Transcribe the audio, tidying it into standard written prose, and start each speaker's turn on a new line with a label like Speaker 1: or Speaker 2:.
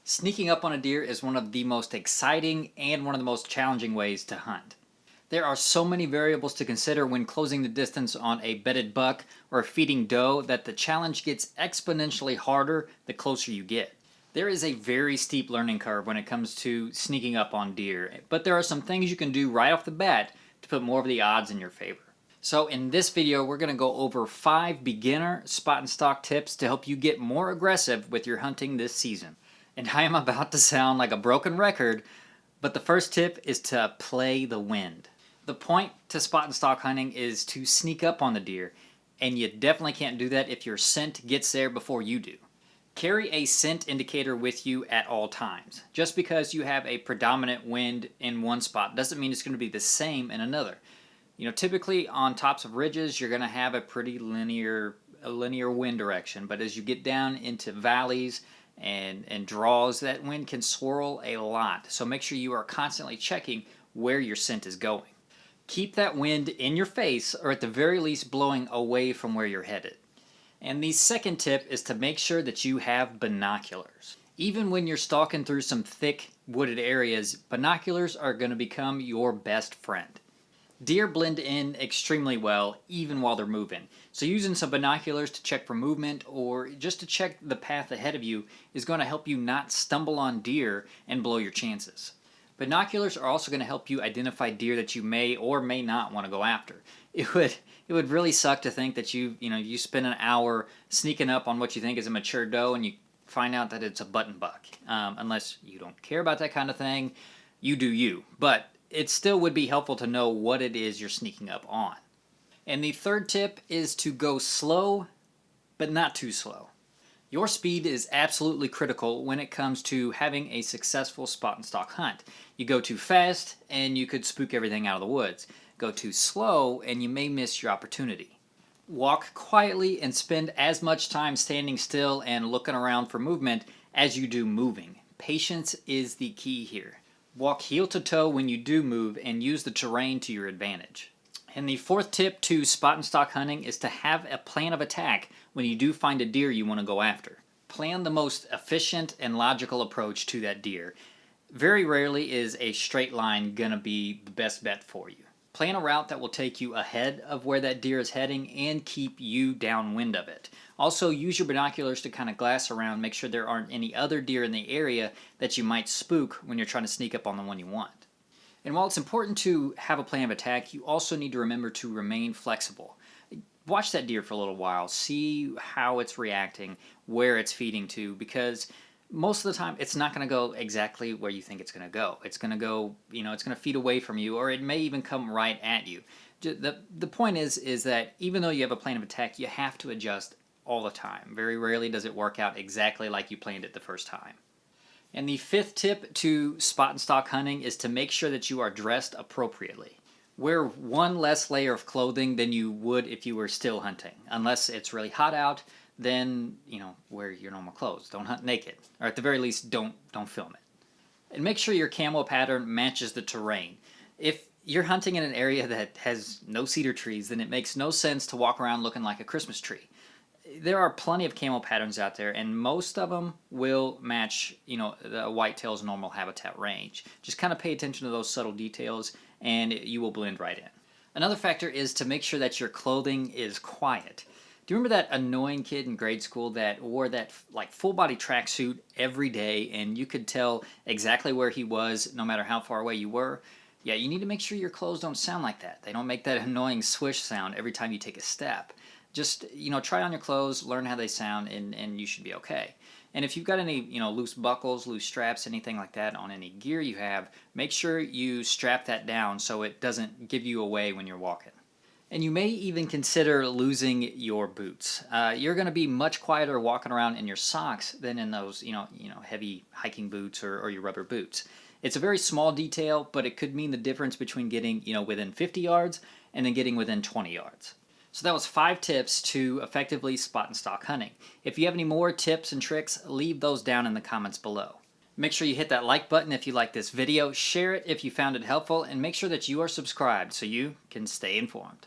Speaker 1: Sneaking up on a deer is one of the most exciting and one of the most challenging ways to hunt. There are so many variables to consider when closing the distance on a bedded buck or a feeding doe that the challenge gets exponentially harder the closer you get. There is a very steep learning curve when it comes to sneaking up on deer, but there are some things you can do right off the bat to put more of the odds in your favor. So in this video, we're going to go over 5 beginner spot and stalk tips to help you get more aggressive with your hunting this season. And I am about to sound like a broken record, but the first tip is to play the wind. The point to spot and stalk hunting is to sneak up on the deer, and you definitely can't do that if your scent gets there before you do. Carry a scent indicator with you at all times. Just because you have a predominant wind in one spot doesn't mean it's going to be the same in another. Typically on tops of ridges, you're going to have a pretty linear wind direction, but as you get down into valleys and draws, that wind can swirl a lot. So make sure you are constantly checking where your scent is going. Keep that wind in your face, or at the very least blowing away from where you're headed. And the second tip is to make sure that you have binoculars. Even when you're stalking through some thick wooded areas, binoculars are going to become your best friend. Deer blend in extremely well even while they're moving. So using some binoculars to check for movement or just to check the path ahead of you is going to help you not stumble on deer and blow your chances. Binoculars are also going to help you identify deer that you may or may not want to go after. It would really suck to think that you spend an hour sneaking up on what you think is a mature doe and you find out that it's a button buck. Unless you don't care about that kind of thing, you do you. But it still would be helpful to know what it is you're sneaking up on. And the third tip is to go slow, but not too slow. Your speed is absolutely critical when it comes to having a successful spot and stalk hunt. You go too fast and you could spook everything out of the woods. Go too slow and you may miss your opportunity. Walk quietly and spend as much time standing still and looking around for movement as you do moving. Patience is the key here. Walk heel to toe when you do move and use the terrain to your advantage. And the fourth tip to spot and stalk hunting is to have a plan of attack when you do find a deer you want to go after. Plan the most efficient and logical approach to that deer. Very rarely is a straight line going to be the best bet for you. Plan a route that will take you ahead of where that deer is heading and keep you downwind of it. Also, use your binoculars to kind of glass around, make sure there aren't any other deer in the area that you might spook when you're trying to sneak up on the one you want. And while it's important to have a plan of attack, you also need to remember to remain flexible. Watch that deer for a little while, see how it's reacting, where it's feeding to, because most of the time it's not going to go exactly where you think it's going to go. It's going to go, it's going to feed away from you, or it may even come right at you. The point is that even though you have a plan of attack, you have to adjust all the time. Very rarely does it work out exactly like you planned it the first time. And the fifth tip to spot and stalk hunting is to make sure that you are dressed appropriately. Wear one less layer of clothing than you would if you were still hunting. Unless it's really hot out, then, wear your normal clothes. Don't hunt naked. Or at the very least, don't film it. And make sure your camo pattern matches the terrain. If you're hunting in an area that has no cedar trees, then it makes no sense to walk around looking like a Christmas tree. There are plenty of camo patterns out there, and most of them will match, the whitetail's normal habitat range. Just kind of pay attention to those subtle details, and you will blend right in. Another factor is to make sure that your clothing is quiet. Do you remember that annoying kid in grade school that wore that full body tracksuit every day, and you could tell exactly where he was no matter how far away you were? Yeah, you need to make sure your clothes don't sound like that. They don't make that annoying swish sound every time you take a step. Just, try on your clothes, learn how they sound, and you should be okay. And if you've got any, loose buckles, loose straps, anything like that on any gear you have, make sure you strap that down so it doesn't give you away when you're walking. And you may even consider losing your boots. You're going to be much quieter walking around in your socks than in those, heavy hiking boots or your rubber boots. It's a very small detail, but it could mean the difference between getting, within 50 yards and then getting within 20 yards. So that was 5 tips to effectively spot and stalk hunting. If you have any more tips and tricks, leave those down in the comments below. Make sure you hit that like button if you like this video, share it if you found it helpful, and make sure that you are subscribed so you can stay informed.